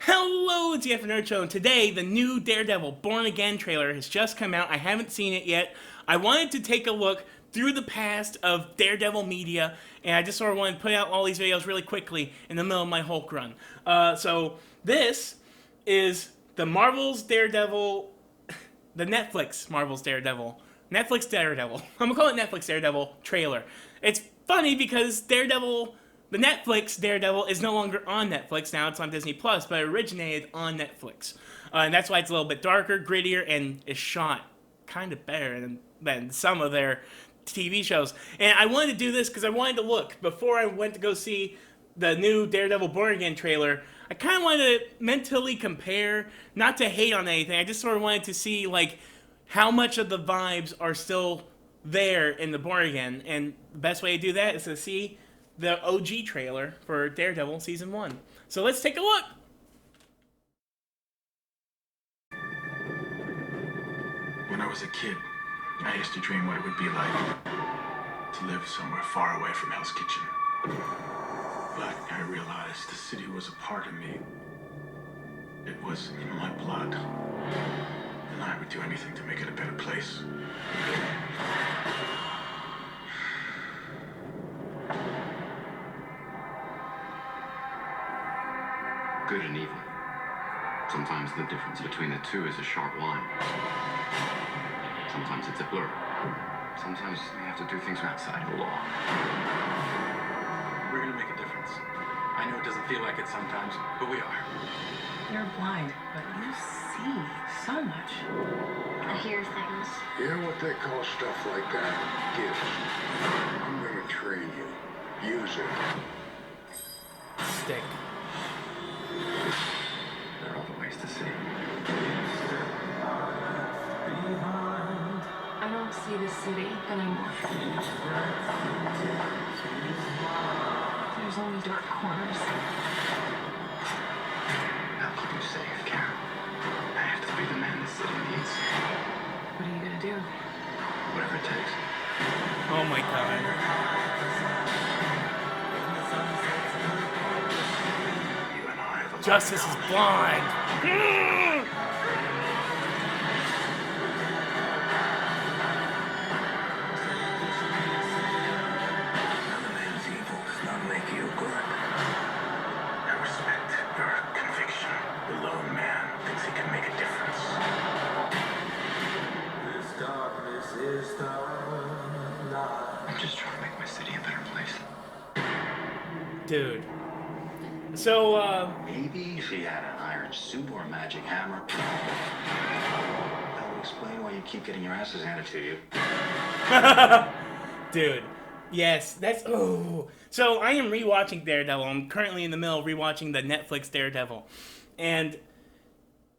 Hello, it's the F Nerd Show, and today the new Daredevil Born Again trailer has just come out. I haven't seen it yet. I wanted to take a look through the past of Daredevil media, and I just sort of wanted to put out all these videos really quickly in the middle of my Hulk run. So this is the Marvel's Daredevil, the Netflix Marvel's Daredevil, Netflix Daredevil. I'm gonna call it Netflix Daredevil trailer. It's funny because Daredevil, the Netflix Daredevil, is no longer on Netflix. Now it's on Disney Plus, but it originated on Netflix. And that's why it's a little bit darker, grittier, and is shot kind of better than some of their TV shows. And I wanted to do this because I wanted to look before I went to go see the new Daredevil Born Again trailer. I kind of wanted to mentally compare, not to hate on anything. I just sort of wanted to see like how much of the vibes are still there in the Born Again. And the best way to do that is to see the OG trailer for Daredevil Season 1. So let's take a look! When I was a kid, I used to dream what it would be like to live somewhere far away from Hell's Kitchen. But I realized the city was a part of me. It was in my blood. And I would do anything to make it a better place. Good and evil. Sometimes the difference between the two is a sharp line. Sometimes it's a blur. Sometimes we have to do things outside the law. We're gonna make a difference. I know it doesn't feel like it sometimes, but we are. You're blind, but you see so much. I hear things. You know what they call stuff like that? Gifts. I'm gonna train you. Use it. Stick. There are other ways to see. I don't see the city anymore. There's only dark corners. I'll keep you safe, Karen. I have to be the man the city needs. What are you gonna do? Whatever it takes. Oh my god. You and I have a Justice is blind. Another man's evil does not make you good. I respect your conviction. The lone man thinks he can make a difference. This darkness is the light. I'm just trying to make my city a better place. Dude. So, Maybe she had an iron suit or a magic hammer. That would explain why you keep getting your asses handed to you. dude. Yes, that's, oh. So I am rewatching Daredevil. I'm currently in the middle of rewatching the Netflix Daredevil. And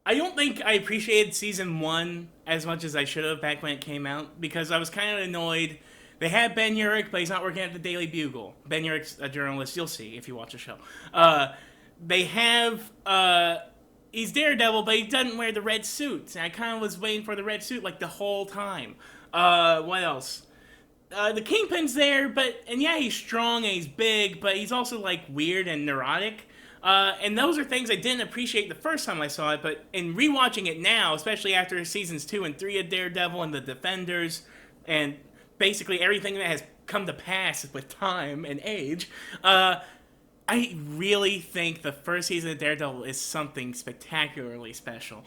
I don't think I appreciated season 1 as much as I should have back when it came out, because I was kind of annoyed. They had Ben Urich, but he's not working at the Daily Bugle. Ben Urich's a journalist. You'll see if you watch the show. They have, he's Daredevil, but he doesn't wear the red suit. And I kind of was waiting for the red suit like the whole time. What else? The Kingpin's there, and yeah, he's strong and he's big, but he's also like weird and neurotic. And those are things I didn't appreciate the first time I saw it, but in rewatching it now, especially after seasons 2 and 3 of Daredevil and the Defenders, and basically everything that has come to pass with time and age, I really think the first season of Daredevil is something spectacularly special.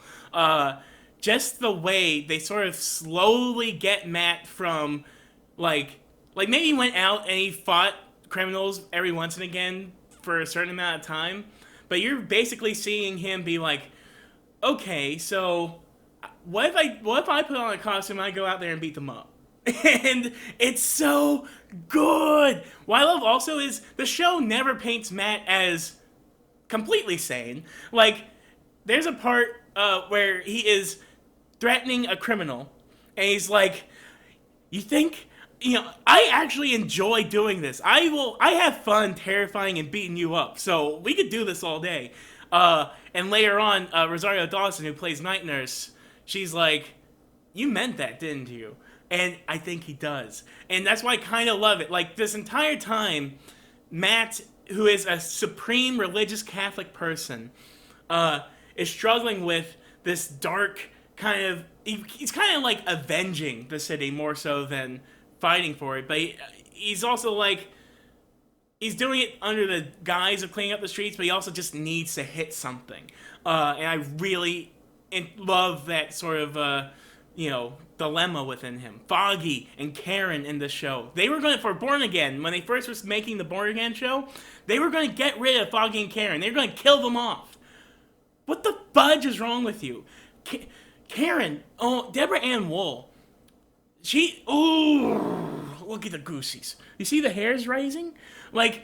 Just the way they sort of slowly get Matt from, like maybe he went out and he fought criminals every once and again for a certain amount of time, but you're basically seeing him be like, okay, so what if I put on a costume and I go out there and beat them up? And it's so good. What I love also is the show never paints Matt as completely sane. Like, there's a part where he is threatening a criminal, and he's like, you think, I actually enjoy doing this. I have fun terrifying and beating you up, so we could do this all day. And later on, Rosario Dawson, who plays Night Nurse, she's like, you meant that, didn't you? And I think he does. And that's why I kind of love it. Like, this entire time, Matt, who is a supreme religious Catholic person, is struggling with this dark kind of. He's kind of like avenging the city more so than fighting for it, but he's also like. He's doing it under the guise of cleaning up the streets, but he also just needs to hit something. And I really love that sort of, dilemma within him. Foggy and Karen in the show. They were going for Born Again, when they first was making the Born Again show, they were going to get rid of Foggy and Karen. They were going to kill them off. What the fudge is wrong with you? Karen, Deborah Ann Wool, look at the goosies. You see the hairs rising? Like,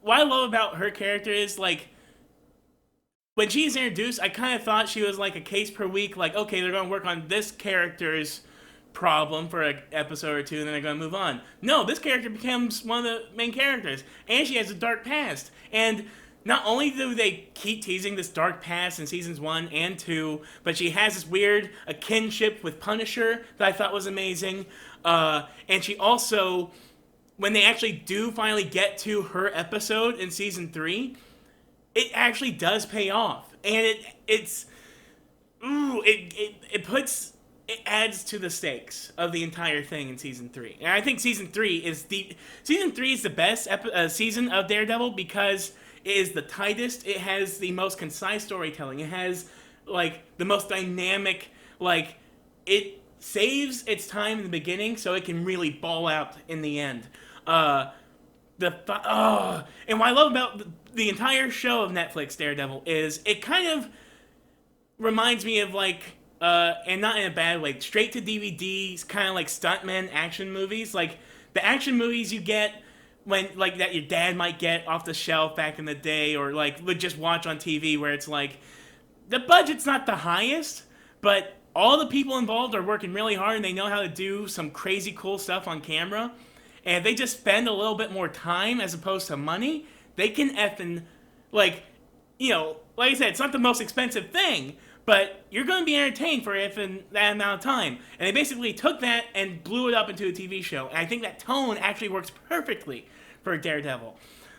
what I love about her character is, like, when she's introduced, I kind of thought she was like a case per week, like, okay, they're going to work on this character's problem for an episode or two, and then they're going to move on. No, this character becomes one of the main characters, and she has a dark past. And not only do they keep teasing this dark past in seasons 1 and 2, but she has this weird kinship with Punisher that I thought was amazing. And she also, when they actually do finally get to her episode in season 3, it actually does pay off. And it adds to the stakes of the entire thing in season 3. And I think season 3 is the best season of Daredevil because it is the tightest. It has the most concise storytelling. It has, like, the most dynamic, like, it saves its time in the beginning so it can really ball out in the end. And what I love about the entire show of Netflix Daredevil is it kind of reminds me of, like, and not in a bad way, straight to DVDs, kind of like stuntman action movies. Like, the action movies you get when, like, that your dad might get off the shelf back in the day, or, like, would just watch on TV, where it's like, the budget's not the highest, but all the people involved are working really hard and they know how to do some crazy cool stuff on camera. And if they just spend a little bit more time as opposed to money, they can effing, like, like I said, it's not the most expensive thing, but you're going to be entertained for effing that amount of time. And they basically took that and blew it up into a TV show. And I think that tone actually works perfectly for Daredevil.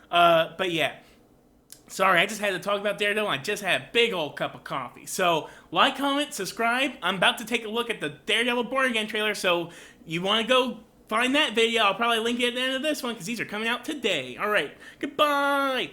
But yeah. Sorry, I just had to talk about Daredevil. I just had a big old cup of coffee. So, like, comment, subscribe. I'm about to take a look at the Daredevil Born Again trailer, so you want to go find that video. I'll probably link it at the end of this one, because these are coming out today. Alright, goodbye!